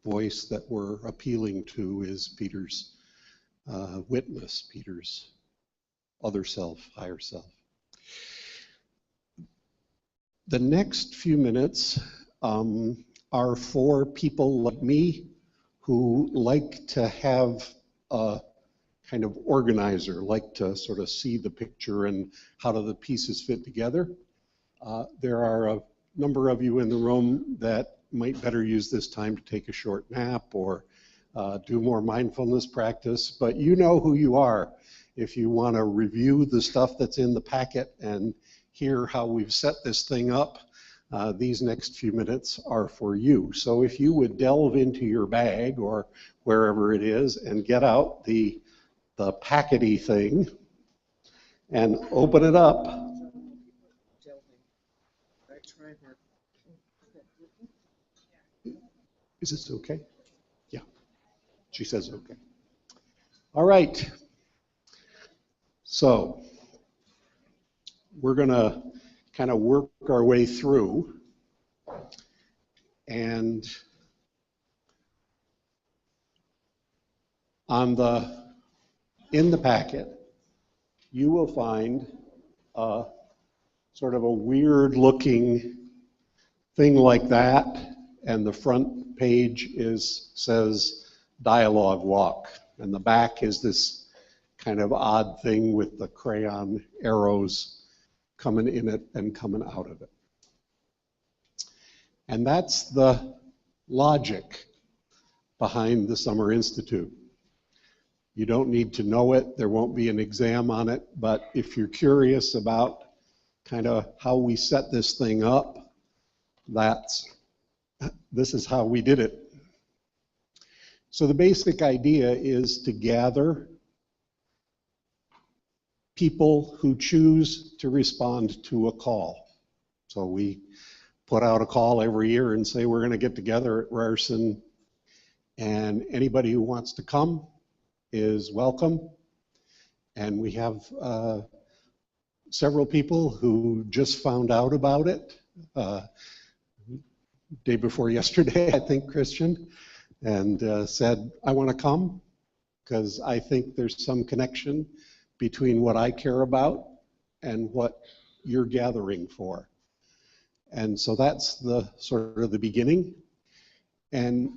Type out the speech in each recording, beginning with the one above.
voice that we're appealing to is Peter's witness, Peter's other self, higher self. The next few minutes are for people like me who like to have a kind of organizer, like to sort of see the picture and how do the pieces fit together. There are a number of you in the room that might better use this time to take a short nap or do more mindfulness practice, but you know who you are if you want to review the stuff that's in the packet and hear how we've set this thing up. These next few minutes are for you. So if you would delve into your bag or wherever it is and get out the packety thing and open it up. Is this okay? Yeah, she says okay. All right. So we're going to kind of work our way through, and in the packet you will find sort of a weird looking thing like that, and the front page says dialogue walk, and the back is this kind of odd thing with the crayon arrows coming in it and coming out of it. And that's the logic behind the Summer Institute. You don't need to know it, there won't be an exam on it, but if you're curious about kind of how we set this thing up, this is how we did it. So the basic idea is to gather people who choose to respond to a call. So we put out a call every year and say we're going to get together at Ryerson, and anybody who wants to come is welcome. And we have several people who just found out about it day before yesterday, I think, Christian, and said, I want to come because I think there's some connection between what I care about and what you're gathering for. And so that's the sort of the beginning. And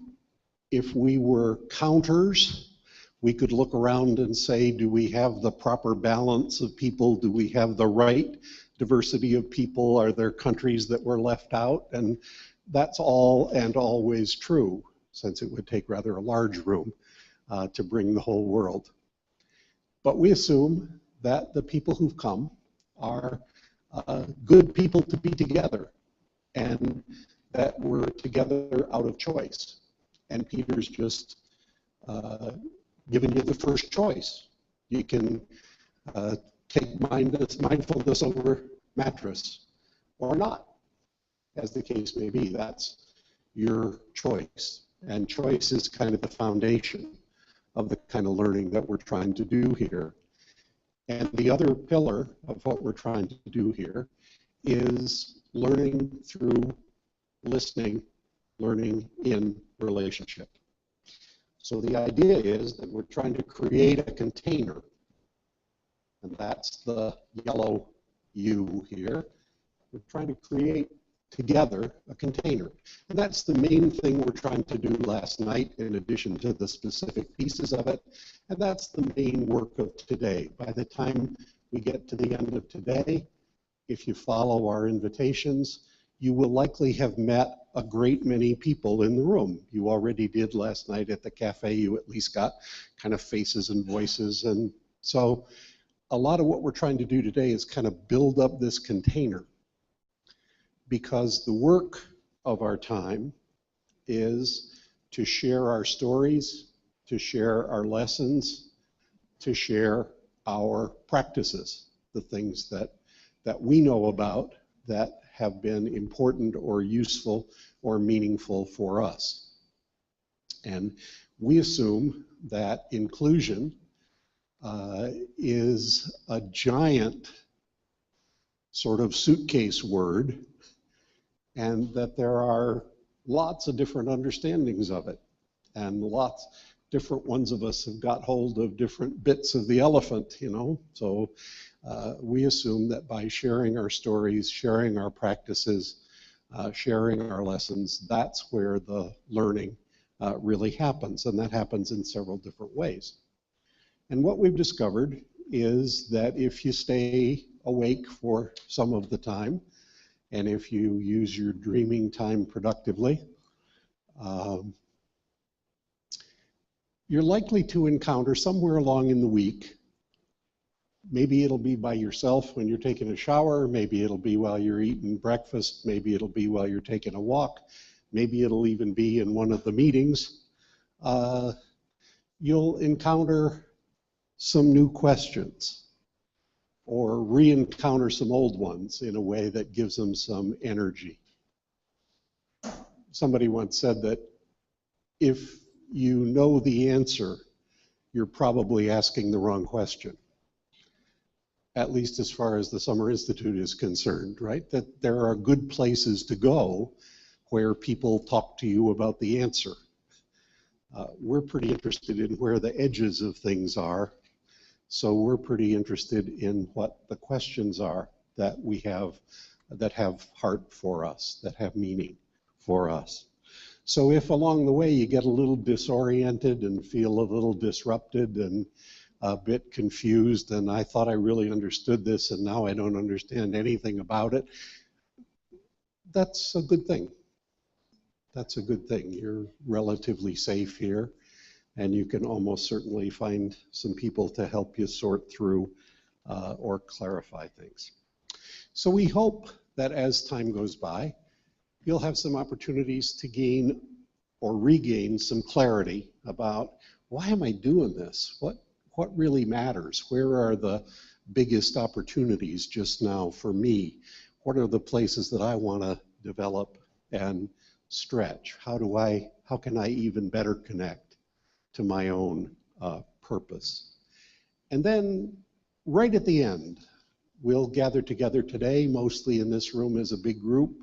if we were counters, we could look around and say, do we have the proper balance of people? Do we have the right diversity of people? Are there countries that were left out? And that's all and always true, since it would take rather a large room to bring the whole world. But we assume that the people who've come are good people to be together, and that we're together out of choice. And Peter's just given you the first choice. You can take mindfulness over mattress or not, as the case may be. That's your choice. And choice is kind of the foundation of the kind of learning that we're trying to do here. And the other pillar of what we're trying to do here is learning through listening, learning in relationship. So the idea is that we're trying to create a container, and that's the yellow U here. We're trying to create together a container. And that's the main thing we're trying to do last night, in addition to the specific pieces of it. And that's the main work of today. By the time we get to the end of today, if you follow our invitations, you will likely have met a great many people in the room. You already did last night at the cafe. You at least got kind of faces and voices. And so a lot of what we're trying to do today is kind of build up this container, because the work of our time is to share our stories, to share our lessons, to share our practices, the things that we know about that have been important or useful or meaningful for us. And we assume that inclusion is a giant sort of suitcase word, and that there are lots of different understandings of it. and lots different ones of us have got hold of different bits of the elephant, you know. So we assume that by sharing our stories, sharing our practices, sharing our lessons, that's where the learning really happens, and that happens in several different ways. And what we've discovered is that if you stay awake for some of the time, and if you use your dreaming time productively, you're likely to encounter somewhere along in the week, maybe it'll be by yourself when you're taking a shower, maybe it'll be while you're eating breakfast, maybe it'll be while you're taking a walk, maybe it'll even be in one of the meetings, you'll encounter some new questions or re-encounter some old ones in a way that gives them some energy. Somebody once said that if you know the answer, you're probably asking the wrong question, at least as far as the Summer Institute is concerned, right? That there are good places to go where people talk to you about the answer. We're pretty interested in where the edges of things are, so we're pretty interested in what the questions are that we have, that have heart for us, that have meaning for us. So if along the way you get a little disoriented and feel a little disrupted and a bit confused, and I thought I really understood this and now I don't understand anything about it, that's a good thing. That's a good thing. You're relatively safe here, and you can almost certainly find some people to help you sort through or clarify things. So we hope that as time goes by, you'll have some opportunities to gain or regain some clarity about, why am I doing this? What really matters? Where are the biggest opportunities just now for me? What are the places that I want to develop and stretch? How can I even better connect to my own purpose? And then right at the end, we'll gather together today, mostly in this room as a big group.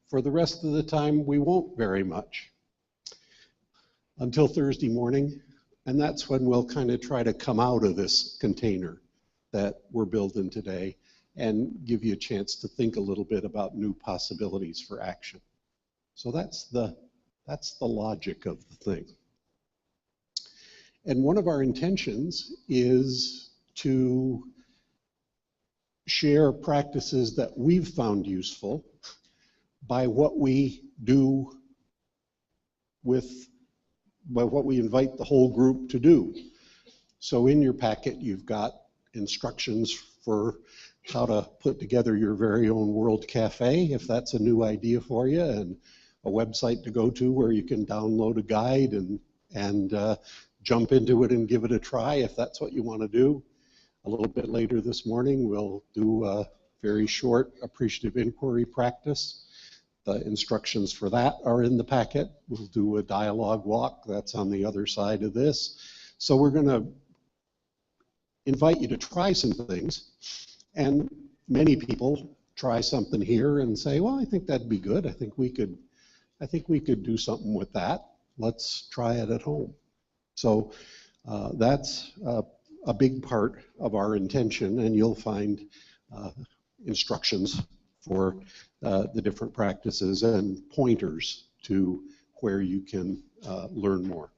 For the rest of the time, we won't very much until Thursday morning, and that's when we'll kind of try to come out of this container that we're building today and give you a chance to think a little bit about new possibilities for action. So that's the logic of the thing. And one of our intentions is to share practices that we've found useful by what we do by what we invite the whole group to do. So in your packet, you've got instructions for how to put together your very own World Cafe, if that's a new idea for you, and a website to go to where you can download a guide and jump into it and give it a try if that's what you want to do. A little bit later this morning, we'll do a very short appreciative inquiry practice. The instructions for that are in the packet. We'll do a dialogue walk. That's on the other side of this. So we're going to invite you to try some things. And many people try something here and say, well, I think that'd be good. I think we could do something with that. Let's try it at home. So that's a big part of our intention, and you'll find instructions for the different practices and pointers to where you can learn more.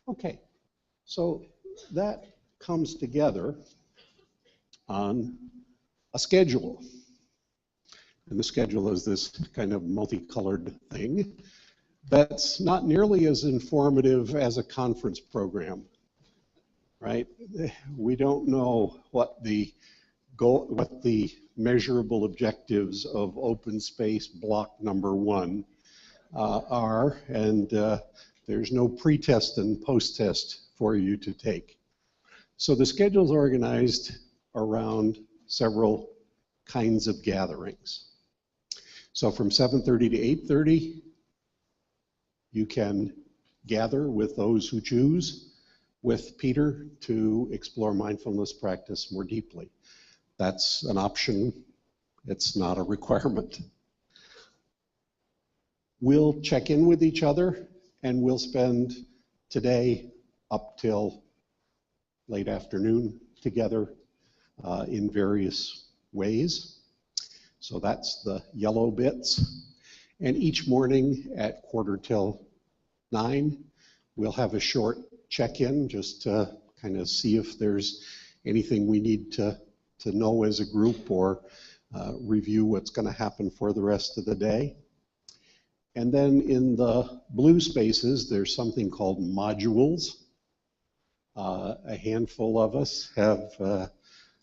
Okay, so that comes together on a schedule. And the schedule is this kind of multicolored thing that's not nearly as informative as a conference program, right? We don't know what the measurable objectives of open space block number 1 are, and there's no pre-test and post-test for you to take. So the schedule is organized around several kinds of gatherings. So from 7:30 to 8:30, you can gather with those who choose with Peter to explore mindfulness practice more deeply. That's an option. It's not a requirement. We'll check in with each other And we'll spend today up till late afternoon together in various ways. So that's the yellow bits. And each morning at 8:45, we'll have a short check-in just to kind of see if there's anything we need to know as a group or review what's going to happen for the rest of the day. And then in the blue spaces, there's something called modules. A handful of us have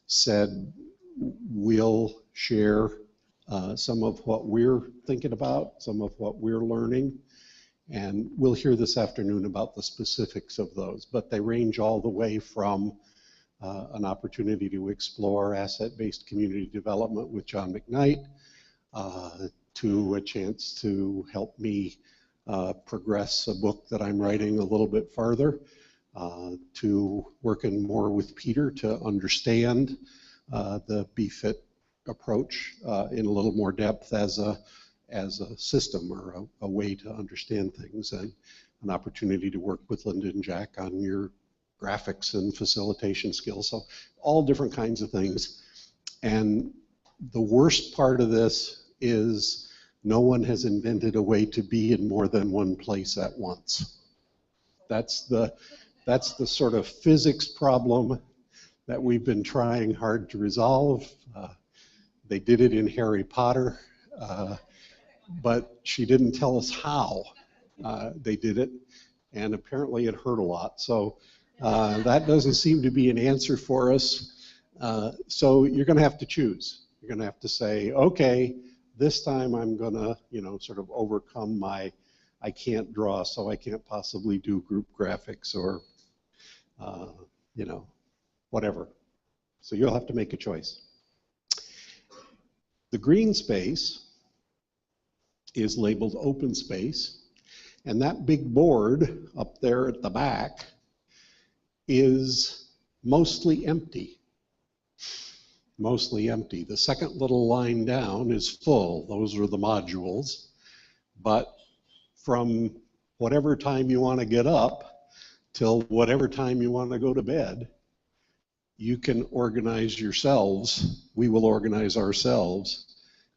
said we'll share some of what we're thinking about, some of what we're learning, and we'll hear this afternoon about the specifics of those, but they range all the way from an opportunity to explore asset-based community development with John McKnight, to a chance to help me progress a book that I'm writing a little bit farther, to working more with Peter to understand the BFIT approach in a little more depth as a system or a way to understand things, and an opportunity to work with Linda and Jack on your graphics and facilitation skills. So all different kinds of things. And the worst part of this is no one has invented a way to be in more than one place at once. That's the sort of physics problem that we've been trying hard to resolve. They did it in Harry Potter, but she didn't tell us how they did it, and apparently it hurt a lot. So that doesn't seem to be an answer for us. So you're going to have to choose. You're going to have to say, okay, this time I'm going to, sort of overcome my, I can't draw, so I can't possibly do group graphics or, whatever. So you'll have to make a choice. The green space is labeled open space, and that big board up there at the back is mostly empty. Mostly empty. The second little line down is full. Those are the modules. But from whatever time you want to get up till whatever time you want to go to bed, you can organize yourselves. We will organize ourselves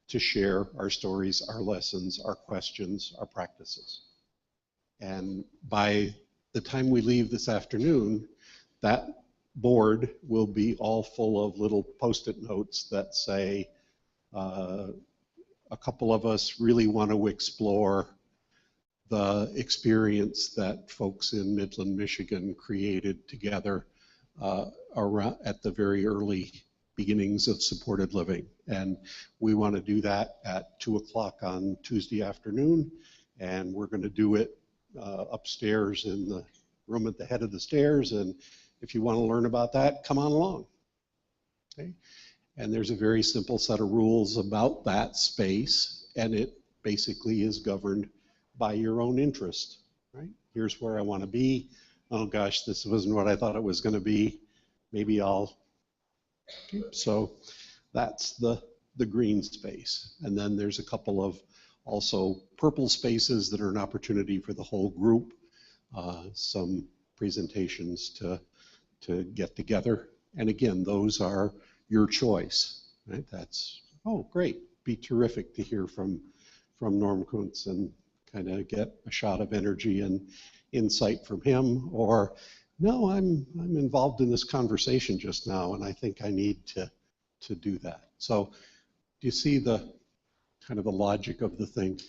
to share our stories, our lessons, our questions, our practices. And by the time we leave this afternoon, that board will be all full of little Post-it notes that say, a couple of us really want to explore the experience that folks in Midland, Michigan created together around at the very early beginnings of supported living. And we want to do that at 2 o'clock on Tuesday afternoon, and we're going to do it upstairs in the room at the head of the stairs. And if you want to learn about that, come on along. Okay? And there's a very simple set of rules about that space, and it basically is governed by your own interest. Right? Here's where I want to be. Oh gosh, this wasn't what I thought it was going to be. Maybe I'll. Okay. So that's the green space. And then there's a couple of also purple spaces that are an opportunity for the whole group. Some presentations to get together. And again, those are your choice. Right? That's, oh great, be terrific to hear from Norm Kuntz and kind of get a shot of energy and insight from him, or no, I'm involved in this conversation just now and I think I need to do that. So do you see the kind of the logic of the thing?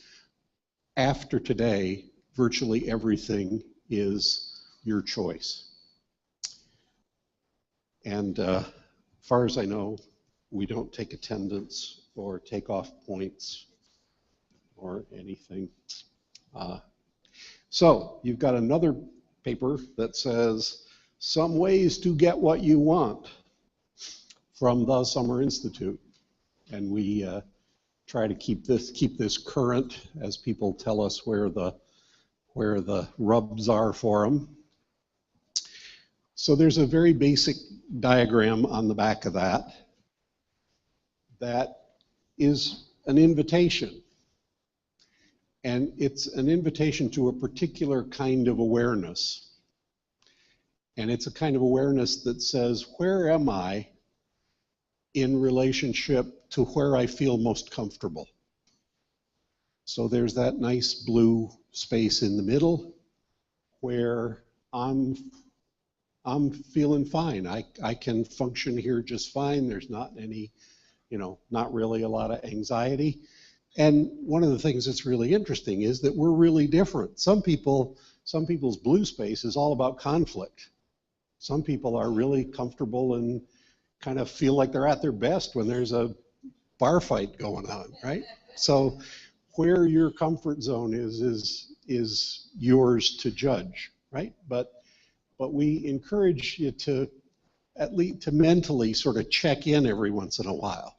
After today, virtually everything is your choice. And as far as I know, we don't take attendance or take off points or anything. So you've got another paper that says some ways to get what you want from the Summer Institute. And we try to keep this current as people tell us where the rubs are for them. So there's a very basic diagram on the back of that is an invitation. And it's an invitation to a particular kind of awareness. And it's a kind of awareness that says, where am I in relationship to where I feel most comfortable? So there's that nice blue space in the middle where I'm feeling fine. I can function here just fine. There's not any, not really a lot of anxiety. And one of the things that's really interesting is that we're really different. Some people's blue space is all about conflict. Some people are really comfortable and kind of feel like they're at their best when there's a bar fight going on, right? So where your comfort zone is yours to judge, right? But we encourage you to at least to mentally sort of check in every once in a while.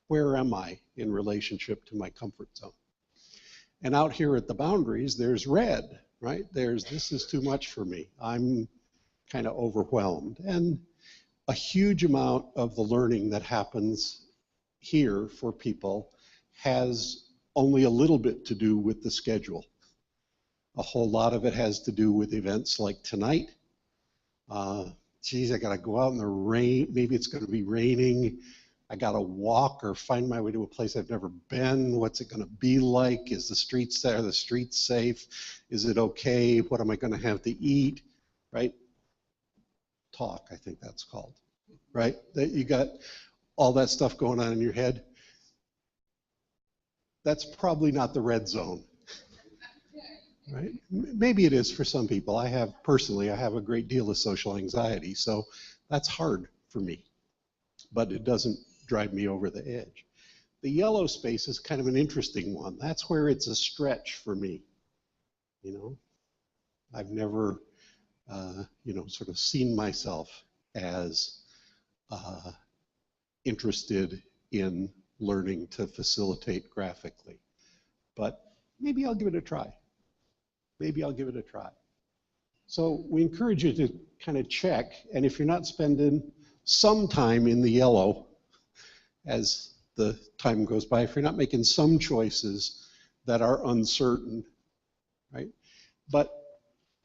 Where am I in relationship to my comfort zone? And out here at the boundaries, there's red, right? This is too much for me. I'm kind of overwhelmed. And a huge amount of the learning that happens here for people has only a little bit to do with the schedule. A whole lot of it has to do with events like tonight. Geez, I gotta go out in the rain. Maybe it's gonna be raining. I gotta walk or find my way to a place I've never been. What's it gonna be like? Is the streets there? Are the streets safe? Is it okay? What am I gonna have to eat? Right? Talk, I think that's called. Right? That you got all that stuff going on in your head. That's probably not the red zone. Right? Maybe it is for some people. Personally, I have a great deal of social anxiety, so that's hard for me, but it doesn't drive me over the edge. The yellow space is kind of an interesting one. That's where it's a stretch for me. I've never, sort of seen myself as interested in learning to facilitate graphically, but maybe I'll give it a try. So we encourage you to kind of check, and if you're not spending some time in the yellow as the time goes by, if you're not making some choices that are uncertain, right? But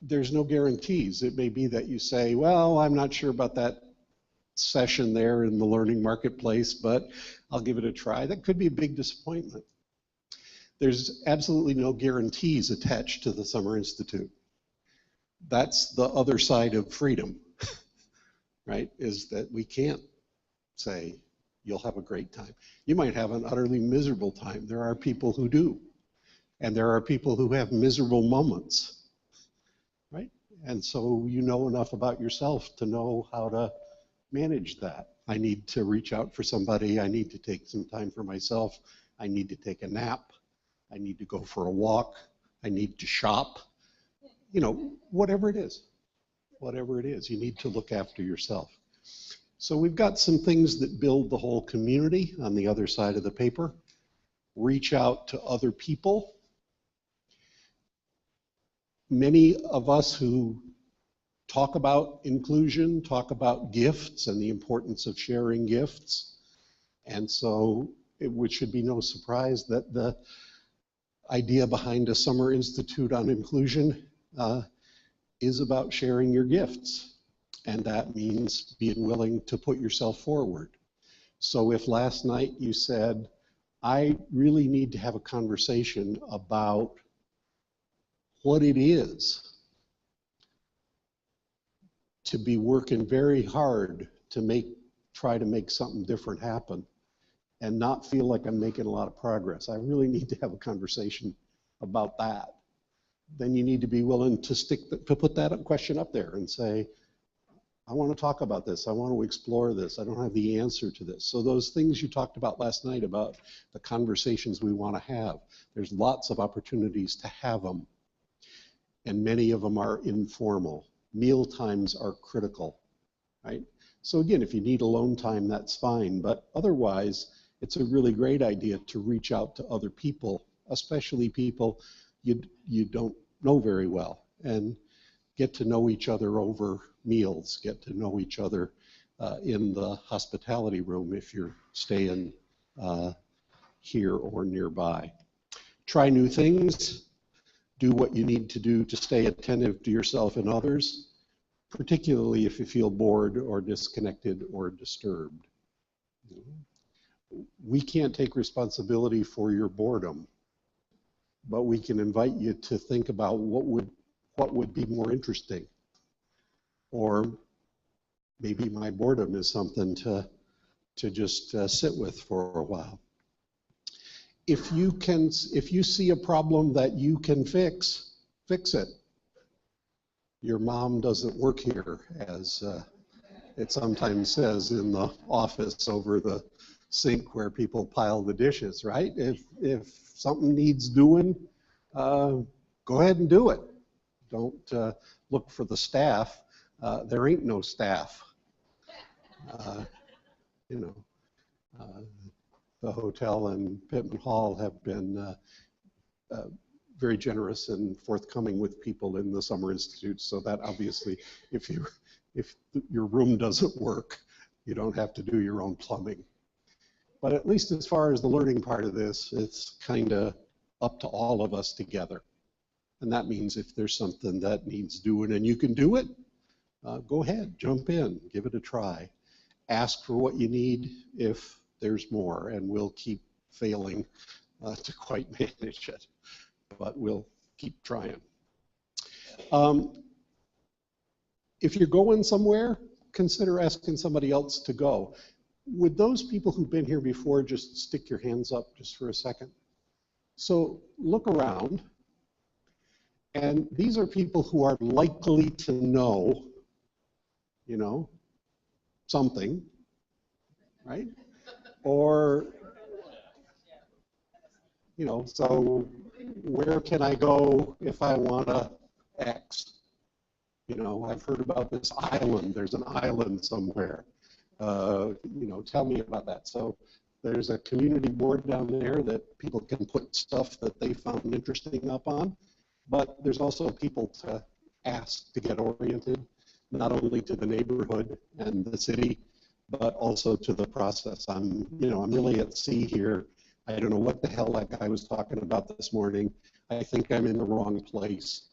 there's no guarantees. It may be that you say, well, I'm not sure about that session there in the learning marketplace, but I'll give it a try. That could be a big disappointment. There's absolutely no guarantees attached to the Summer Institute. That's the other side of freedom, right? Is that we can't say, you'll have a great time. You might have an utterly miserable time. There are people who do. And there are people who have miserable moments, right? And so you know enough about yourself to know how to manage that. I need to reach out for somebody. I need to take some time for myself. I need to take a nap. I need to go for a walk. I need to shop. Whatever it is, you need to look after yourself. So we've got some things that build the whole community on the other side of the paper. Reach out to other people. Many of us who talk about inclusion, talk about gifts and the importance of sharing gifts. And so it should be no surprise that the idea behind a Summer Institute on Inclusion is about sharing your gifts. And that means being willing to put yourself forward. So if last night you said, I really need to have a conversation about what it is to be working very hard to try to make something different happen and not feel like I'm making a lot of progress. I really need to have a conversation about that. Then you need to be willing to put that question up there and say, I want to talk about this. I want to explore this. I don't have the answer to this. So those things you talked about last night about the conversations we want to have, there's lots of opportunities to have them. And many of them are informal. Meal times are critical, right? So again, if you need alone time, that's fine. But otherwise, it's a really great idea to reach out to other people, especially people you don't know very well, and get to know each other over meals, get to know each other in the hospitality room if you're staying here or nearby. Try new things. Do what you need to do to stay attentive to yourself and others, particularly if you feel bored or disconnected or disturbed. We can't take responsibility for your boredom, but we can invite you to think about what would be more interesting. Or maybe my boredom is something to just sit with for a while. If you see a problem that you can fix it. Your mom doesn't work here, as it sometimes says in the office over the sink where people pile the dishes, right? If something needs doing, go ahead and do it. Don't look for the staff. There ain't no staff. You know, the hotel and Pittman Hall have been very generous and forthcoming with people in the summer institute, so that obviously, if your room doesn't work, you don't have to do your own plumbing. But at least as far as the learning part of this, it's kind of up to all of us together. And that means if there's something that needs doing and you can do it, go ahead, jump in, give it a try. Ask for what you need if there's more, and we'll keep failing to quite manage it, but we'll keep trying. If you're going somewhere, consider asking somebody else to go. Would those people who've been here before just stick your hands up just for a second? So look around, and these are people who are likely to know, you know, something, right? Or, you know, so where can I go if I want to X? You know, I've heard about this island. There's an island somewhere. You know, tell me about that. So there's a community board down there that people can put stuff that they found interesting up on. But there's also people to ask to get oriented, not only to the neighborhood and the city, but also to the process. I'm really at sea here. I don't know what the hell that guy was talking about this morning. I think I'm in the wrong place.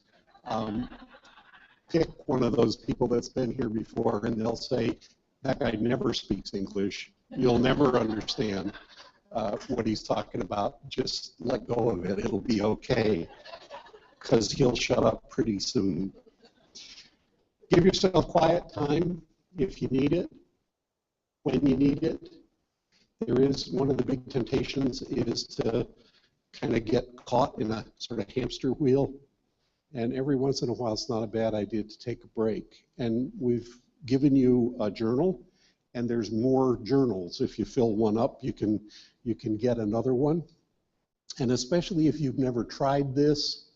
Pick one of those people that's been here before, and they'll say, that guy never speaks English. You'll never understand what he's talking about. Just let go of it. It'll be okay, because he'll shut up pretty soon. Give yourself quiet time if you need it, when you need it. There is one of the big temptations is to kind of get caught in a sort of hamster wheel. And every once in a while, it's not a bad idea to take a break. And we've given you a journal, and there's more journals. If you fill one up, you can get another one. And especially if you've never tried this,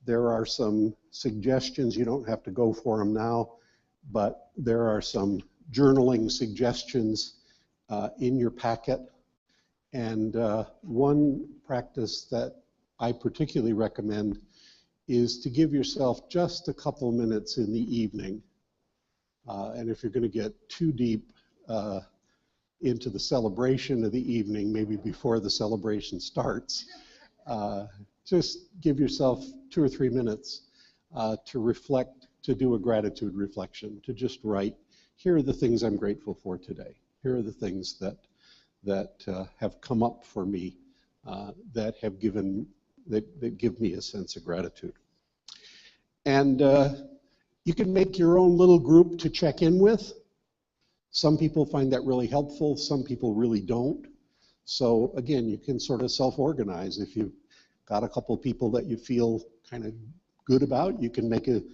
there are some suggestions. You don't have to go for them now, but there are some journaling suggestions in your packet. And one practice that I particularly recommend is to give yourself just a couple minutes in the evening. And if you're going to get too deep into the celebration of the evening, maybe before the celebration starts, just give yourself 2 or 3 minutes to reflect, to do a gratitude reflection, to just write, here are the things I'm grateful for today. Here are the things that have come up for me that give me a sense of gratitude. And you can make your own little group to check in with. Some people find that really helpful. Some people really don't. So again, you can sort of self-organize. If you've got a couple people that you feel kind of good about, you can make an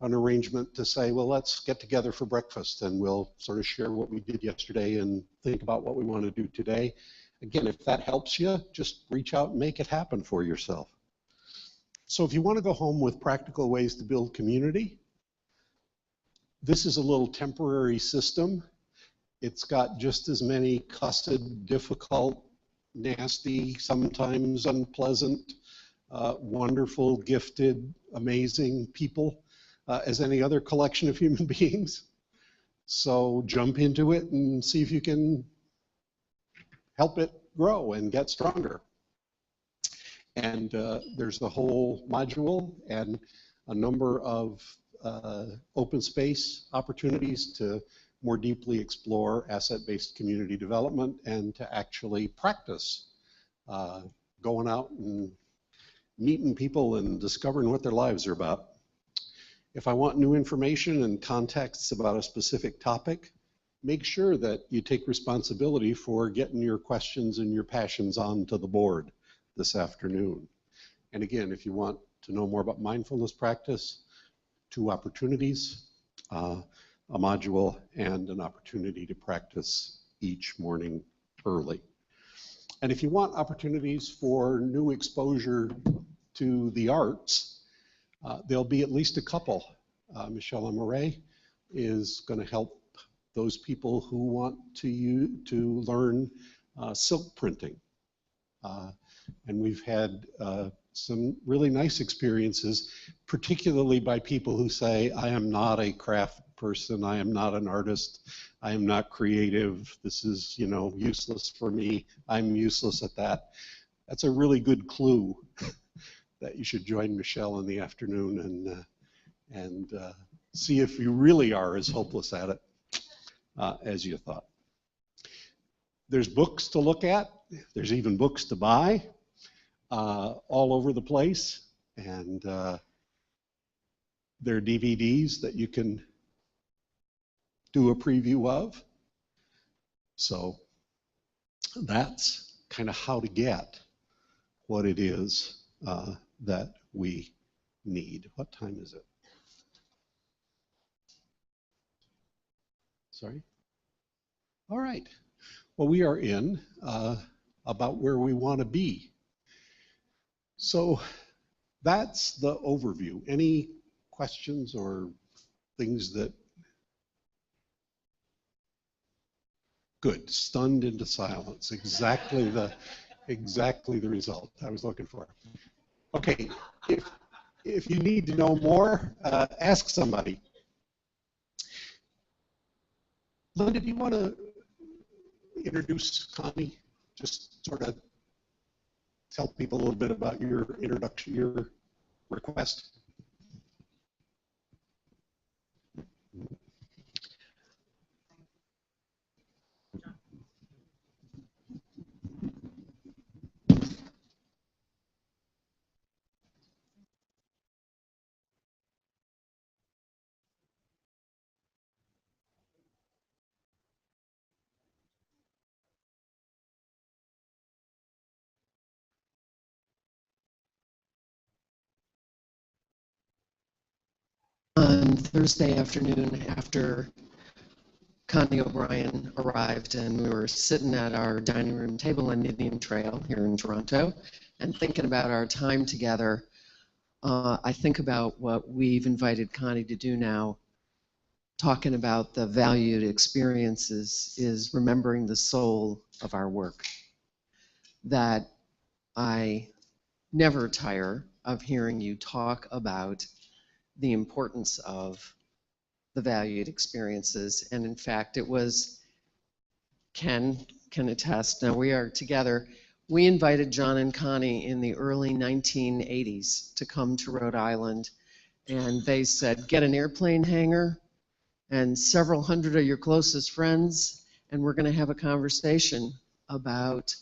arrangement to say, well, let's get together for breakfast and we'll sort of share what we did yesterday and think about what we want to do today. Again, if that helps you, just reach out and make it happen for yourself. So if you want to go home with practical ways to build community, this is a little temporary system. It's got just as many cussed, difficult, nasty, sometimes unpleasant, wonderful, gifted, amazing people as any other collection of human beings. So jump into it and see if you can help it grow and get stronger. And there's the whole module and a number of open space opportunities to more deeply explore asset-based community development and to actually practice going out and meeting people and discovering what their lives are about. If I want new information and contexts about a specific topic, make sure that you take responsibility for getting your questions and your passions onto the board this afternoon. And again, if you want to know more about mindfulness practice, 2 opportunities, a module and an opportunity to practice each morning early. And if you want opportunities for new exposure to the arts, there'll be at least a couple. Michelle Amaray is going to help those people who want to learn silk printing. And we've had some really nice experiences, particularly by people who say, I am not a craft person, I am not an artist, I am not creative, this is, you know, useless for me, I'm useless at that. That's a really good clue that you should join Michelle in the afternoon and see if you really are as hopeless at it as you thought. There's books to look at, there's even books to buy all over the place, and there are DVDs that you can do a preview of. So that's kind of how to get what it is that we need. What time is it? Sorry? All right. Well, we are in about where we want to be. So that's the overview. Any questions or things that... Good, stunned into silence. Exactly the result I was looking for. Okay, if you need to know more, ask somebody. Linda, do you want to introduce Connie? Just sort of tell people a little bit about your introduction, your request. On Thursday afternoon, after Connie O'Brien arrived and we were sitting at our dining room table on Indian Trail here in Toronto and thinking about our time together, I think about what we've invited Connie to do now, talking about the valued experiences, is remembering the soul of our work. That I never tire of hearing you talk about the importance of the valued experiences. And in fact, it was, Ken can attest, now we are together, we invited John and Connie in the early 1980s to come to Rhode Island, and they said, get an airplane hangar and several hundred of your closest friends, and we're going to have a conversation about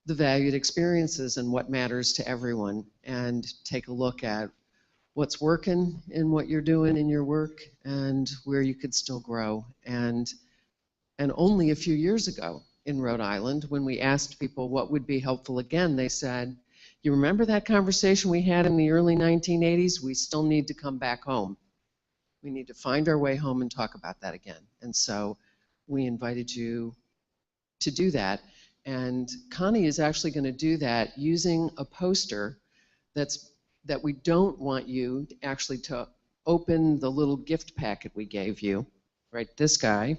the valued experiences and what matters to everyone, and take a look at what's working in what you're doing in your work and where you could still grow. And only a few years ago in Rhode Island, when we asked people what would be helpful again, they said, you remember that conversation we had in the early 1980s? We still need to come back home. We need to find our way home and talk about that again. And so we invited you to do that. And Connie is actually going to do that using a poster that we don't want you actually to open the little gift packet we gave you, right, this guy,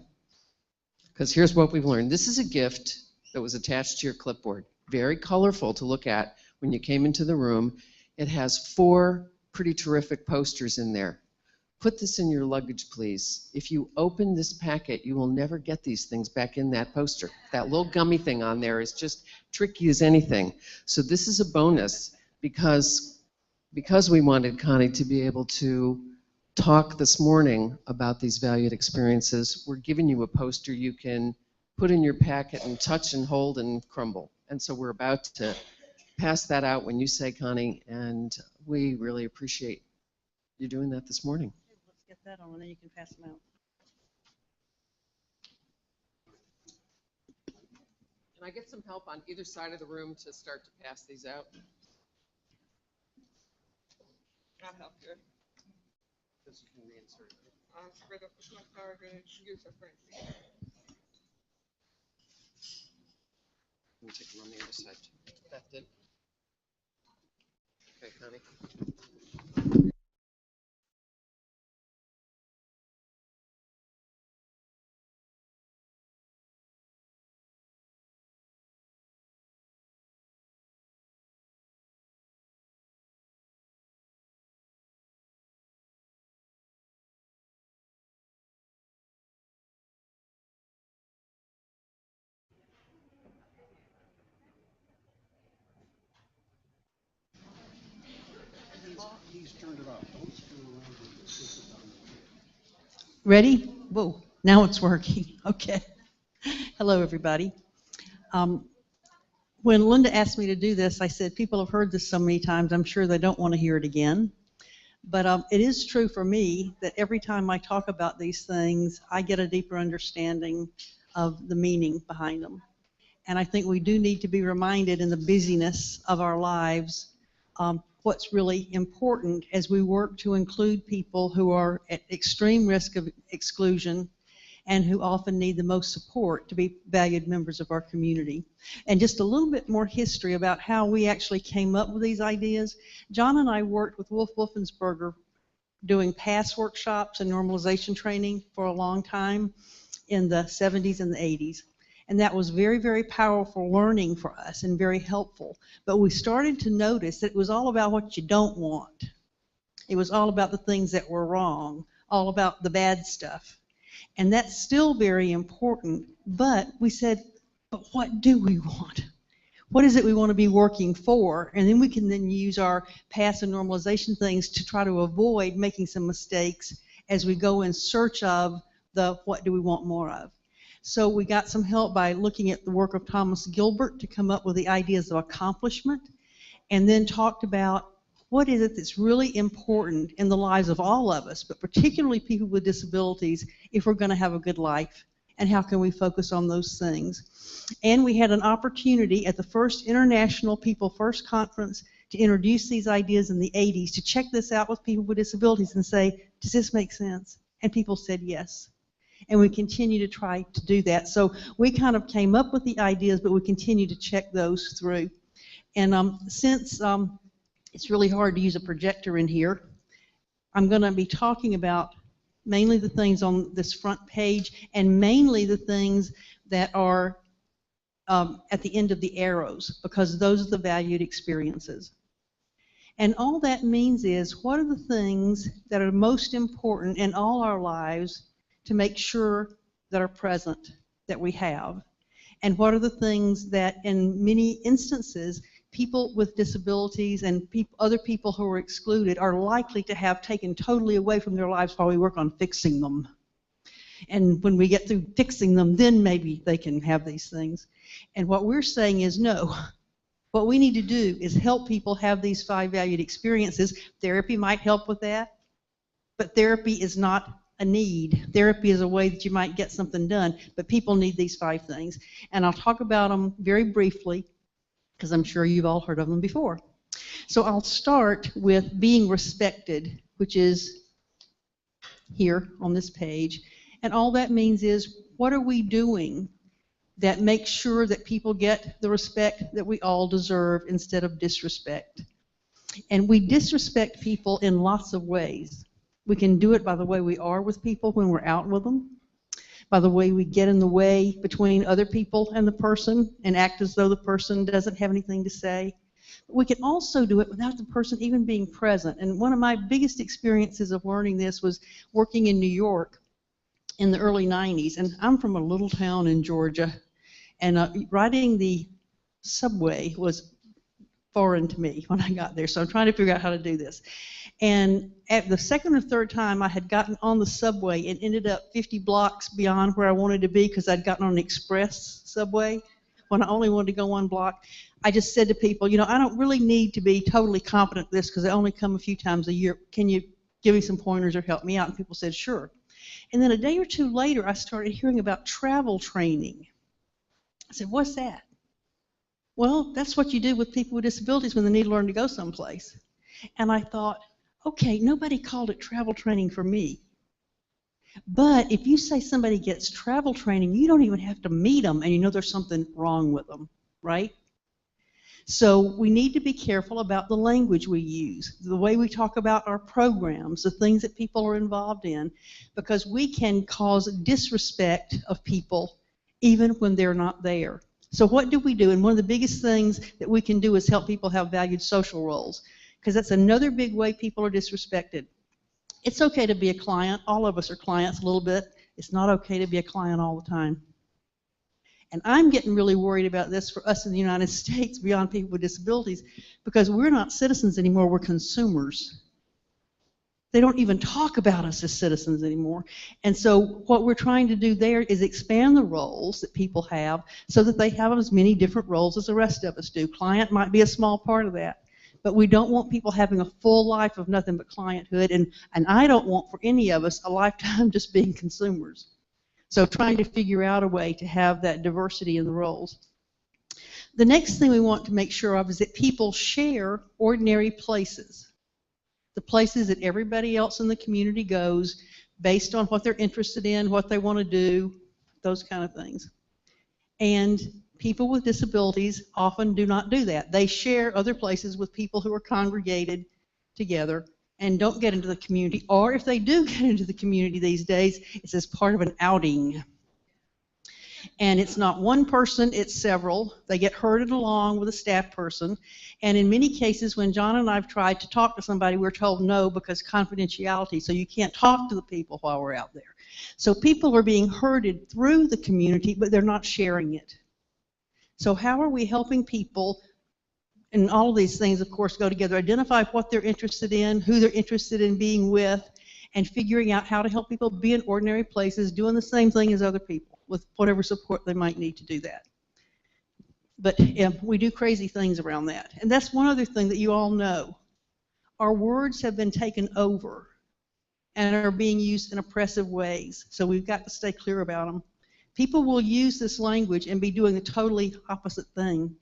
because here's what we've learned. This is a gift that was attached to your clipboard, very colorful to look at when you came into the room. It has 4 pretty terrific posters in there. Put this in your luggage, please. If you open this packet, you will never get these things back in that poster. That little gummy thing on there is just tricky as anything. So this is a bonus. because we wanted Connie to be able to talk this morning about these valued experiences, we're giving you a poster you can put in your packet and touch and hold and crumble. And so we're about to pass that out when you say, Connie, and we really appreciate you doing that this morning. Let's get that on, and then you can pass them out. Can I get some help on either side of the room to start to pass these out? I'll help you. This you can reinsert. I'll spread up the card and introduce our friends. Let me take them on the other side too. That did. Okay, Connie. He's turned it off. Don't screw around with this. Ready? Whoa, now it's working. Okay. Hello, everybody. When Linda asked me to do this, I said, people have heard this so many times, I'm sure they don't want to hear it again. But it is true for me that every time I talk about these things, I get a deeper understanding of the meaning behind them. And I think we do need to be reminded in the busyness of our lives what's really important as we work to include people who are at extreme risk of exclusion and who often need the most support to be valued members of our community. And just a little bit more history about how we actually came up with these ideas. John and I worked with Wolf Wolfensberger doing PASS workshops and normalization training for a long time in the 70s and the 80s. And that was very, very powerful learning for us and very helpful. But we started to notice that it was all about what you don't want. It was all about the things that were wrong, all about the bad stuff. And that's still very important, but we said, but what do we want? What is it we want to be working for? And then we can then use our PASS and normalization things to try to avoid making some mistakes as we go in search of the what do we want more of. So we got some help by looking at the work of Thomas Gilbert to come up with the ideas of accomplishment, and then talked about what is it that's really important in the lives of all of us, but particularly people with disabilities, if we're going to have a good life, and how can we focus on those things. And we had an opportunity at the first International People First Conference to introduce these ideas in the 80s, to check this out with people with disabilities and say, does this make sense? And people said yes. And we continue to try to do that. So we kind of came up with the ideas, but we continue to check those through. And since it's really hard to use a projector in here, I'm going to be talking about mainly the things on this front page and mainly the things that are at the end of the arrows, because those are the valued experiences. And all that means is, what are the things that are most important in all our lives to make sure that are present, that we have? And what are the things that in many instances people with disabilities and other people who are excluded are likely to have taken totally away from their lives while we work on fixing them? And when we get through fixing them, then maybe they can have these things. And what we're saying is no. What we need to do is help people have these 5 valued experiences. Therapy might help with that, but therapy is not a need. Therapy is a way that you might get something done, but people need these 5 things. And I'll talk about them very briefly, because I'm sure you've all heard of them before. So I'll start with being respected, which is here on this page. And all that means is, what are we doing that makes sure that people get the respect that we all deserve instead of disrespect? And we disrespect people in lots of ways. We can do it by the way we are with people when we're out with them, by the way we get in the way between other people and the person and act as though the person doesn't have anything to say. We can also do it without the person even being present. And one of my biggest experiences of learning this was working in New York in the early 90s. And I'm from a little town in Georgia, and riding the subway was foreign to me when I got there, so I'm trying to figure out how to do this. And at the second or third time I had gotten on the subway and ended up 50 blocks beyond where I wanted to be because I'd gotten on an express subway when I only wanted to go 1 block. I just said to people, you know, I don't really need to be totally competent at this because I only come a few times a year. Can you give me some pointers or help me out? And people said, sure. And then a day or two later, I started hearing about travel training. I said, what's that? Well, that's what you do with people with disabilities when they need to learn to go someplace. And I thought, okay, nobody called it travel training for me. But if you say somebody gets travel training, you don't even have to meet them and you know there's something wrong with them, right? So we need to be careful about the language we use, the way we talk about our programs, the things that people are involved in, because we can cause disrespect of people even when they're not there. So what do we do? And one of the biggest things that we can do is help people have valued social roles, because that's another big way people are disrespected. It's okay to be a client. All of us are clients a little bit. It's not okay to be a client all the time. And I'm getting really worried about this for us in the United States beyond people with disabilities, because we're not citizens anymore, we're consumers. They don't even talk about us as citizens anymore. And so what we're trying to do there is expand the roles that people have so that they have as many different roles as the rest of us do. Client might be a small part of that, but we don't want people having a full life of nothing but clienthood, and I don't want for any of us a lifetime just being consumers. So trying to figure out a way to have that diversity in the roles. The next thing we want to make sure of is that people share ordinary places, the places that everybody else in the community goes based on what they're interested in, what they want to do, those kind of things. And people with disabilities often do not do that. They share other places with people who are congregated together and don't get into the community, or if they do get into the community these days, it's as part of an outing. And it's not one person, it's several. They get herded along with a staff person, and in many cases when John and I have tried to talk to somebody, we're told no because confidentiality, so you can't talk to the people while we're out there. So people are being herded through the community, but they're not sharing it. So how are we helping people? And all of these things, of course, go together. Identify what they're interested in, who they're interested in being with, and figuring out how to help people be in ordinary places, doing the same thing as other people with whatever support they might need to do that. But yeah, we do crazy things around that. And that's one other thing that you all know. Our words have been taken over and are being used in oppressive ways, so we've got to stay clear about them. People will use this language and be doing the totally opposite thing.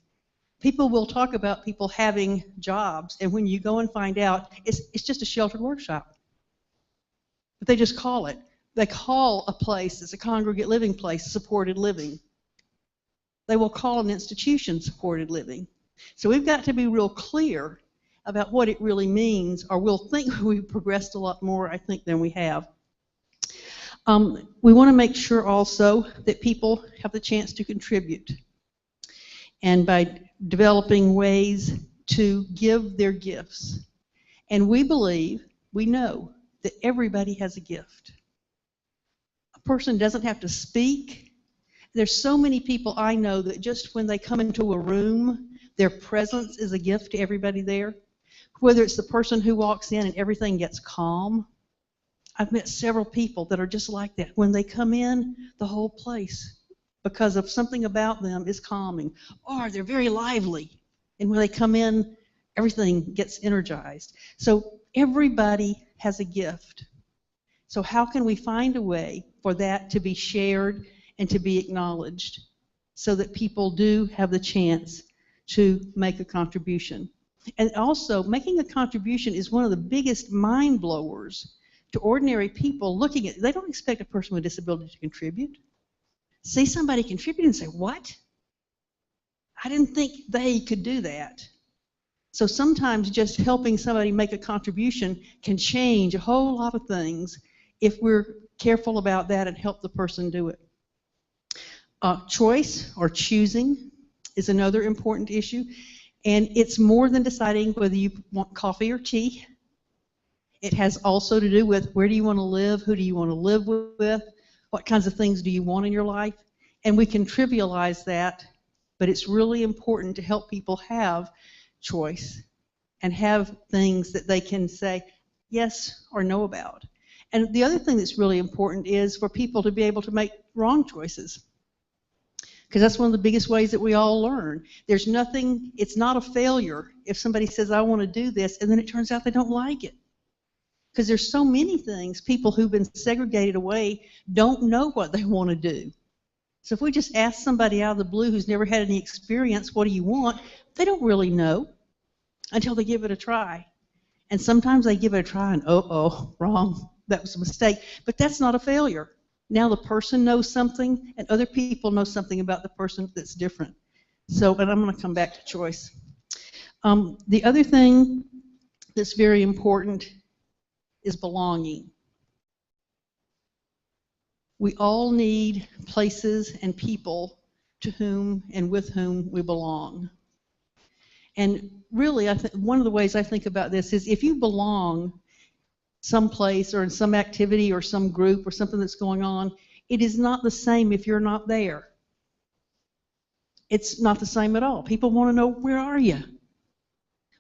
People will talk about people having jobs, and when you go and find out, it's just a sheltered workshop. But they just call it. They call a place that's a congregate living place supported living. They will call an institution supported living. So we've got to be real clear about what it really means, or we'll think we've progressed a lot more, I think, than we have. We want to make sure also that people have the chance to contribute. And by developing ways to give their gifts. And we believe, we know, that everybody has a gift. A person doesn't have to speak. There's so many people I know that just when they come into a room, their presence is a gift to everybody there. Whether it's the person who walks in and everything gets calm. I've met several people that are just like that. When they come in, the whole place, because of something about them, is calming. Or they're very lively. And when they come in, everything gets energized. So everybody has a gift. So how can we find a way for that to be shared and to be acknowledged so that people do have the chance to make a contribution? And also, making a contribution is one of the biggest mind blowers to ordinary people looking at. They don't expect a person with a disability to contribute. See somebody contribute and say, what? I didn't think they could do that. So sometimes just helping somebody make a contribution can change a whole lot of things if we're careful about that and help the person do it. Choice or choosing is another important issue, and it's more than deciding whether you want coffee or tea. It has also to do with where do you want to live, who do you want to live with, what kinds of things do you want in your life, and we can trivialize that, but it's really important to help people have choice and have things that they can say yes or no about. And the other thing that's really important is for people to be able to make wrong choices, because that's one of the biggest ways that we all learn. There's nothing, it's not a failure if somebody says, I want to do this, and then it turns out they don't like it. Because there's so many things, people who've been segregated away don't know what they want to do. So if we just ask somebody out of the blue who's never had any experience, what do you want? They don't really know until they give it a try. And sometimes they give it a try and, wrong, that was a mistake. But that's not a failure. Now the person knows something, and other people know something about the person that's different. So, and I'm going to come back to choice. The other thing that's very important is belonging. We all need places and people to whom and with whom we belong. And really, one of the ways I think about this is if you belong someplace or in some activity or some group or something that's going on, it is not the same if you're not there. It's not the same at all. People want to know, where are you?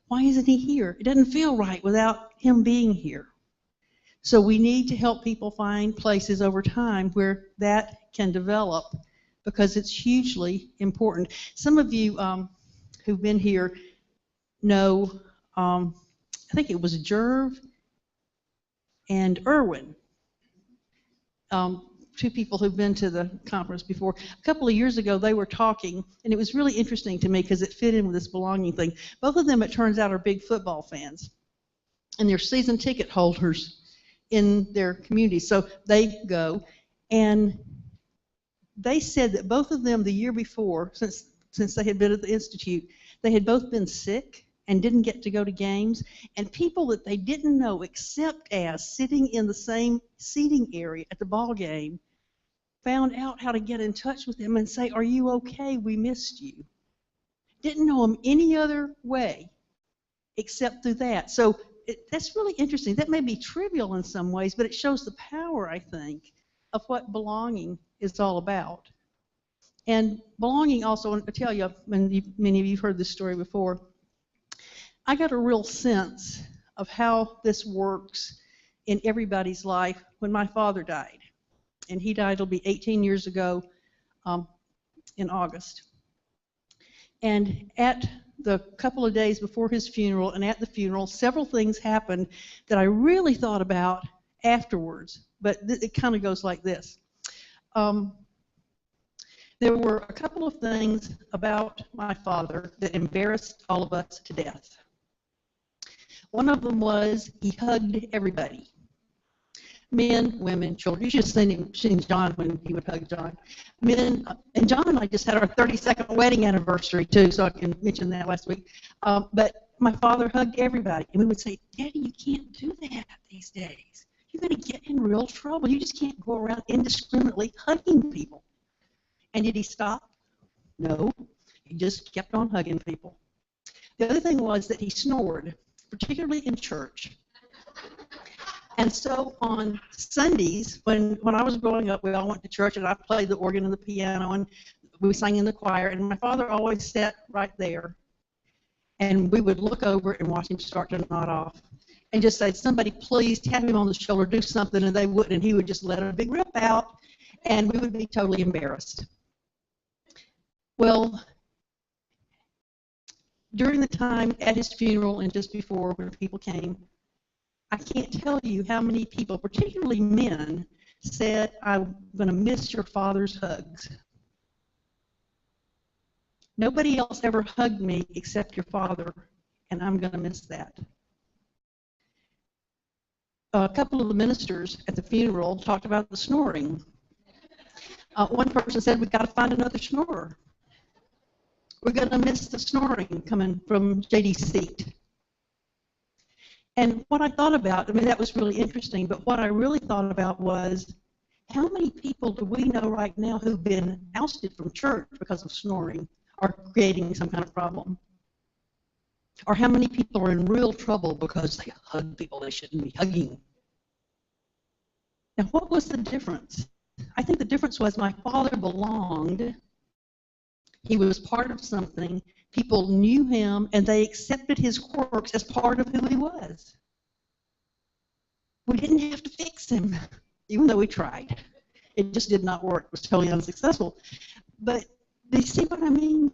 Why isn't he here? It doesn't feel right without him being here. So we need to help people find places over time where that can develop, because it's hugely important. Some of you who've been here know, I think it was Jerv and Irwin, two people who've been to the conference before. A couple of years ago, they were talking, and it was really interesting to me because it fit in with this belonging thing. Both of them, it turns out, are big football fans, and they're season ticket holders in their community, so they go. And they said that both of them, the year before, since they had been at the Institute, they had both been sick and didn't get to go to games, and people that they didn't know except as sitting in the same seating area at the ball game found out how to get in touch with them and say, are you okay? We missed you. Didn't know them any other way except through that. So that's really interesting. That may be trivial in some ways, but it shows the power, I think, of what belonging is all about. And belonging also, I tell you, many of you have heard this story before, I got a real sense of how this works in everybody's life when my father died. And he died, it'll be 18 years ago in August. And at the couple of days before his funeral and at the funeral, several things happened that I really thought about afterwards. But it kind of goes like this. There were a couple of things about my father that embarrassed all of us to death. One of them was he hugged everybody. Men, women, children. You should have seen John when he would hug John. Men, and John and I just had our 32nd wedding anniversary too, so I can mention that last week. But my father hugged everybody, and we would say, Daddy, you can't do that these days. You're going to get in real trouble. You just can't go around indiscriminately hugging people. And did he stop? No. He just kept on hugging people. The other thing was that he snored, particularly in church. And so on Sundays, when I was growing up, we all went to church, and I played the organ and the piano, and we sang in the choir, and my father always sat right there. And we would look over and watch him start to nod off and just say, somebody please tap him on the shoulder, do something, and they wouldn't, and he would just let a big rip out, and we would be totally embarrassed. Well, during the time at his funeral and just before when people came, I can't tell you how many people, particularly men, said, I'm going to miss your father's hugs. Nobody else ever hugged me except your father, and I'm going to miss that. A couple of the ministers at the funeral talked about the snoring. One person said, we've got to find another snorer. We're going to miss the snoring coming from JD's seat. And what I thought about, I mean, that was really interesting, but what I really thought about was, how many people do we know right now who've been ousted from church because of snoring or creating some kind of problem? Or how many people are in real trouble because they hug people they shouldn't be hugging? Now, what was the difference? I think the difference was my father belonged. He was part of something. People knew him and they accepted his quirks as part of who he was. We didn't have to fix him, even though we tried. It just did not work. It was totally unsuccessful. But do you see what I mean?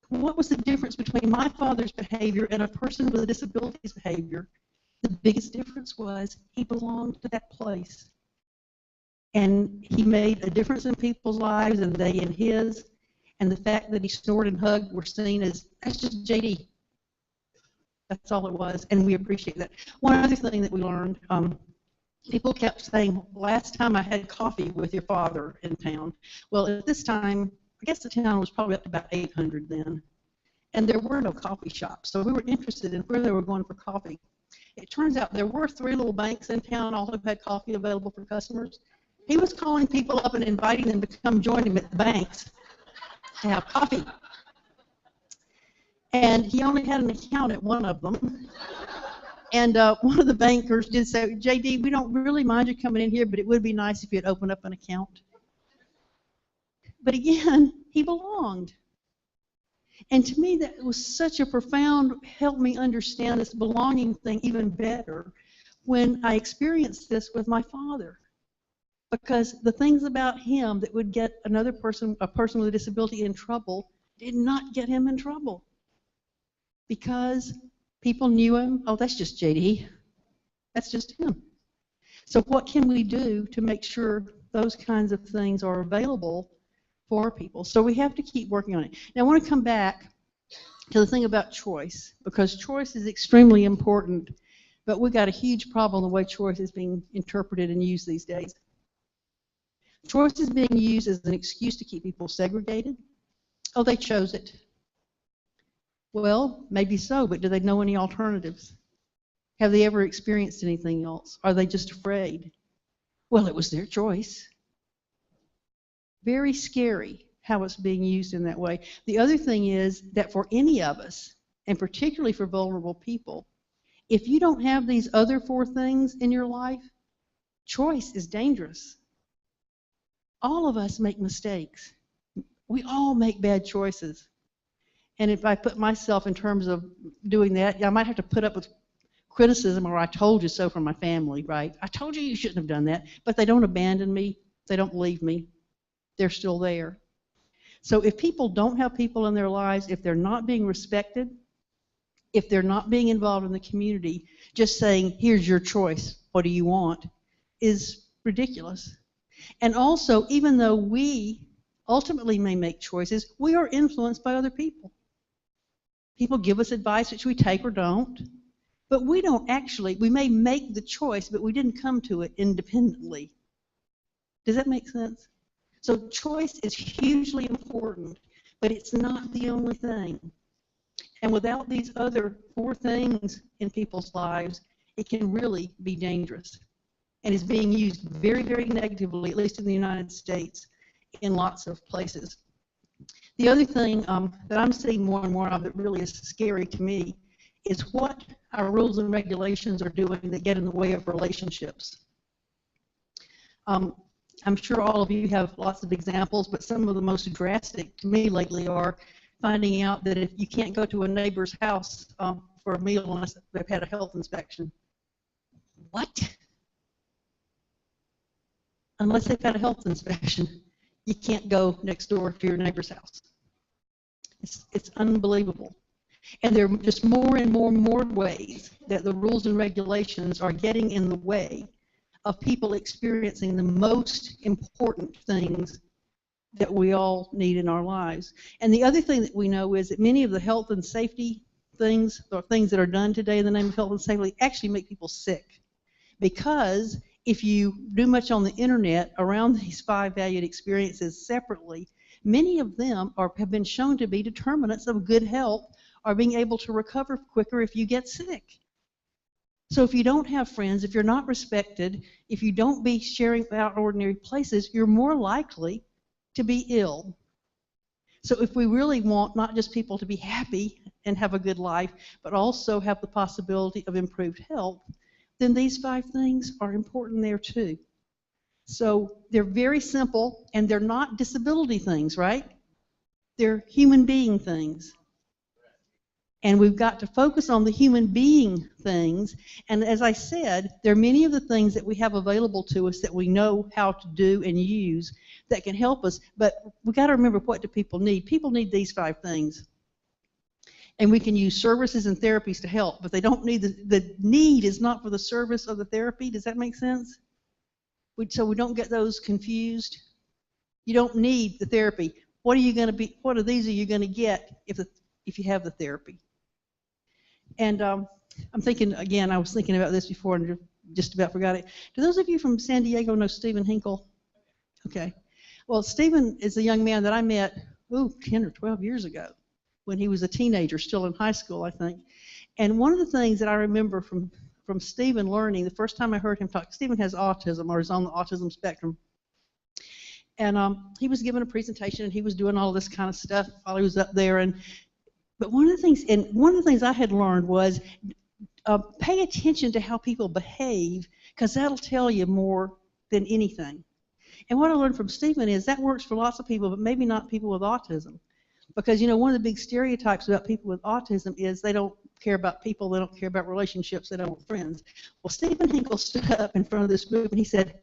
What was the difference between my father's behavior and a person with a disability's behavior? The biggest difference was he belonged to that place. And he made a difference in people's lives and they in his. And the fact that he snored and hugged were seen as, that's just JD. That's all it was, and we appreciate that. One other thing that we learned, people kept saying, last time I had coffee with your father in town. Well, at this time, I guess the town was probably up to about 800 then, and there were no coffee shops, so we were interested in where they were going for coffee. It turns out there were 3 little banks in town, all who had coffee available for customers. He was calling people up and inviting them to come join him at the banks to have coffee. And he only had an account at one of them. And one of the bankers did say, JD, we don't really mind you coming in here, but it would be nice if you'd open up an account. But again, he belonged. And to me, that was such a profound, helped me understand this belonging thing even better when I experienced this with my father. Because the things about him that would get another person, a person with a disability, in trouble, did not get him in trouble. Because people knew him, oh, that's just JD. That's just him. So what can we do to make sure those kinds of things are available for people? So we have to keep working on it. Now I want to come back to the thing about choice, because choice is extremely important, but we've got a huge problem the way choice is being interpreted and used these days. Choice is being used as an excuse to keep people segregated. Oh, they chose it. Well, maybe so, but do they know any alternatives? Have they ever experienced anything else? Are they just afraid? Well, it was their choice. Very scary how it's being used in that way. The other thing is that for any of us, and particularly for vulnerable people, if you don't have these other 4 things in your life, choice is dangerous. All of us make mistakes. We all make bad choices. And if I put myself in terms of doing that, I might have to put up with criticism or I told you so from my family, right? I told you you shouldn't have done that. But they don't abandon me. They don't leave me. They're still there. So if people don't have people in their lives, if they're not being respected, if they're not being involved in the community, just saying, here's your choice, what do you want, is ridiculous. And also, even though we ultimately may make choices, we are influenced by other people. People give us advice which we take or don't, but we don't actually, we may make the choice, but we didn't come to it independently. Does that make sense? So choice is hugely important, but it's not the only thing. And without these other 4 things in people's lives, it can really be dangerous. And is being used very, very negatively, at least in the United States, in lots of places. The other thing that I'm seeing more and more of that really is scary to me is what our rules and regulations are doing that get in the way of relationships. I'm sure all of you have lots of examples, but some of the most drastic to me lately are finding out that if you can't go to a neighbor's house for a meal unless they've had a health inspection. What? Unless they've had a health inspection, you can't go next door to your neighbor's house. It's unbelievable. And there are just more and more ways that the rules and regulations are getting in the way of people experiencing the most important things that we all need in our lives. And the other thing that we know is that many of the health and safety things, or things that are done today in the name of health and safety, actually make people sick. Because if you do much on the internet around these 5 valued experiences separately, many of them have been shown to be determinants of good health or being able to recover quicker if you get sick. So if you don't have friends, if you're not respected, if you don't be sharing out ordinary places, you're more likely to be ill. So if we really want not just people to be happy and have a good life, but also have the possibility of improved health, then these 5 things are important there too. So they're very simple, and they're not disability things, right? They're human being things. And we've got to focus on the human being things. And as I said, there are many of the things that we have available to us that we know how to do and use that can help us. But we've got to remember, what do people need? People need these 5 things. And we can use services and therapies to help, but they don't need the need is not for the service of the therapy. Does that make sense? So we don't get those confused. You don't need the therapy. What of these are you going to get if you have the therapy? And I'm thinking, again, I was thinking about this before and just about forgot it. Do those of you from San Diego know Stephen Hinkle? Okay. Well, Stephen is a young man that I met, 10 or 12 years ago when he was a teenager, still in high school, I think. And one of the things that I remember from Stephen learning, the first time I heard him talk, Stephen has autism, or is on the autism spectrum. And he was giving a presentation, and he was doing all this kind of stuff while he was up there. But one of the things I had learned was pay attention to how people behave, because that'll tell you more than anything. And what I learned from Stephen is that works for lots of people, but maybe not people with autism. Because, one of the big stereotypes about people with autism is they don't care about people, they don't care about relationships, they don't want friends. Well, Stephen Hinkle stood up in front of this group and he said,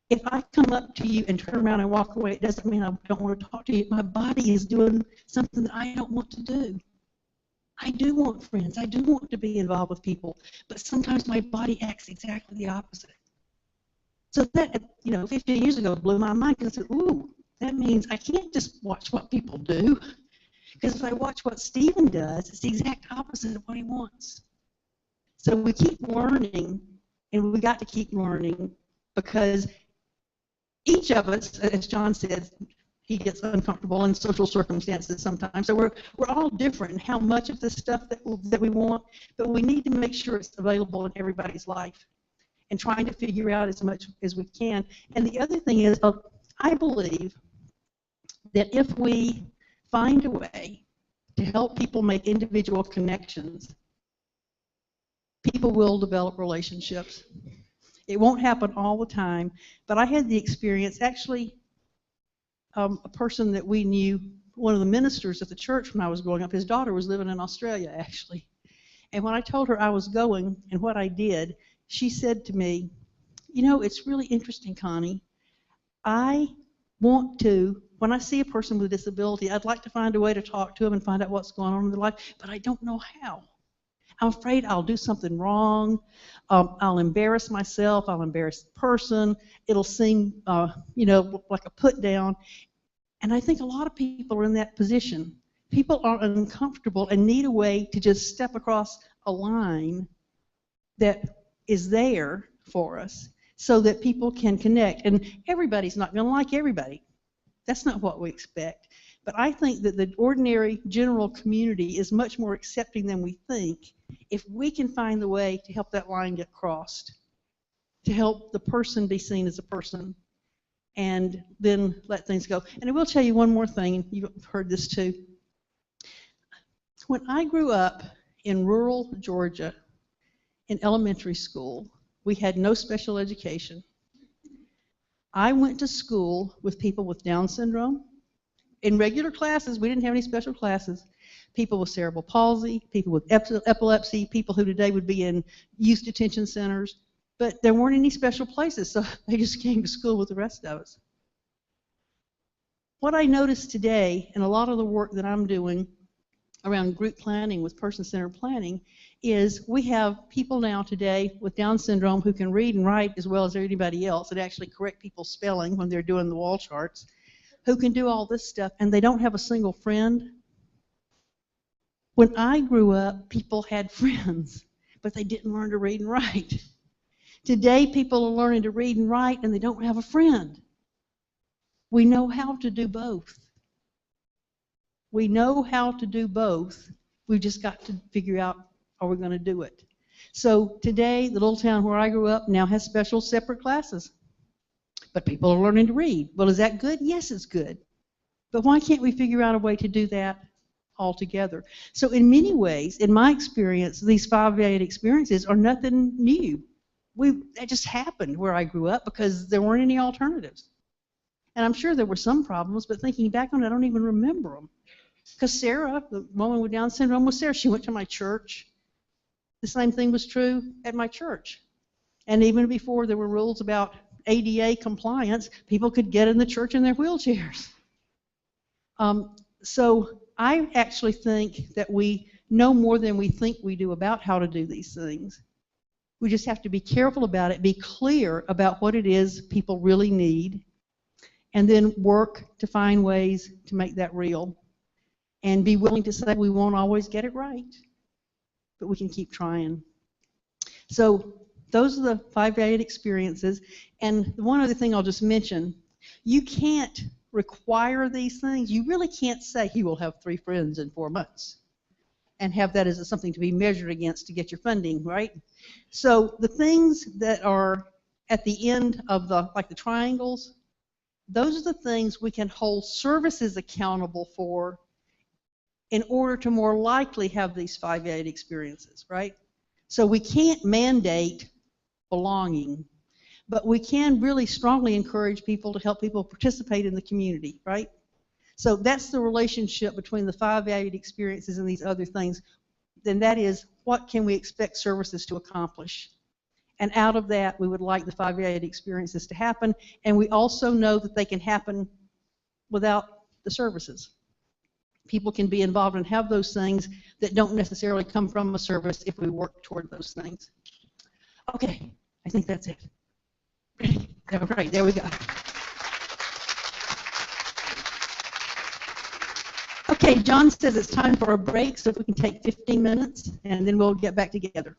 if I come up to you and turn around and walk away, it doesn't mean I don't want to talk to you. My body is doing something that I don't want to do. I do want friends. I do want to be involved with people. But sometimes my body acts exactly the opposite. So that, 15 years ago, blew my mind, because I said, ooh, that means I can't just watch what people do. Because if I watch what Stephen does, it's the exact opposite of what he wants. So we keep learning, and we got to keep learning, because each of us, as John said, he gets uncomfortable in social circumstances sometimes. So we're all different in how much of the stuff that we want, but we need to make sure it's available in everybody's life, and trying to figure out as much as we can. And the other thing is, I believe that if we find a way to help people make individual connections, people will develop relationships. It won't happen all the time, but I had the experience, actually, a person that we knew, one of the ministers at the church when I was growing up, his daughter was living in Australia, actually. And when I told her I was going and what I did, she said to me, it's really interesting, Connie. I want to, when I see a person with a disability, I'd like to find a way to talk to them and find out what's going on in their life, but I don't know how. I'm afraid I'll do something wrong. I'll embarrass myself. I'll embarrass the person. It'll seem, like a put down. And I think a lot of people are in that position. People are uncomfortable and need a way to just step across a line that is there for us so that people can connect. And everybody's not going to like everybody. That's not what we expect. But I think that the ordinary general community is much more accepting than we think if we can find the way to help that line get crossed, to help the person be seen as a person, and then let things go. And I will tell you one more thing, and you've heard this too. When I grew up in rural Georgia in elementary school, we had no special education. I went to school with people with Down syndrome. In regular classes, we didn't have any special classes. People with cerebral palsy, people with epilepsy, people who today would be in youth detention centers, but there weren't any special places, so they just came to school with the rest of us. What I noticed today, in a lot of the work that I'm doing around group planning with person-centered planning, is we have people now today with Down syndrome who can read and write as well as anybody else, and actually correct people's spelling when they're doing the wall charts, who can do all this stuff, and they don't have a single friend. When I grew up, people had friends, but they didn't learn to read and write. Today, people are learning to read and write, and they don't have a friend. We know how to do both. We know how to do both. We've just got to figure out how we're going to do it. So today, the little town where I grew up now has special separate classes. But people are learning to read. Well, is that good? Yes, it's good. But why can't we figure out a way to do that all together? So in many ways, in my experience, these 5-8 experiences are nothing new. That just happened where I grew up because there weren't any alternatives. And I'm sure there were some problems, but thinking back on it, I don't even remember them. Because Sarah, the woman with Down syndrome, was Sarah. She went to my church. The same thing was true at my church. And even before there were rules about ADA compliance, people could get in the church in their wheelchairs. So I actually think that we know more than we think we do about how to do these things. We just have to be careful about it, be clear about what it is people really need, and then work to find ways to make that real. And be willing to say we won't always get it right, but we can keep trying. So those are the 5 valued experiences. And one other thing I'll just mention, you can't require these things. You really can't say you will have 3 friends in 4 months and have that as something to be measured against to get your funding, right? So the things that are at the end of the, like the triangles, those are the things we can hold services accountable for in order to more likely have these 5 valued experiences, right? So we can't mandate belonging, but we can really strongly encourage people to help people participate in the community, right? So that's the relationship between the 5 valued experiences and these other things. Then that is, what can we expect services to accomplish? And out of that, we would like the 5 valued experiences to happen, and we also know that they can happen without the services. People can be involved and have those things that don't necessarily come from a service if we work toward those things. Okay, I think that's it. Right, there we go. Okay, John says it's time for a break, so if we can take 15 minutes, and then we'll get back together.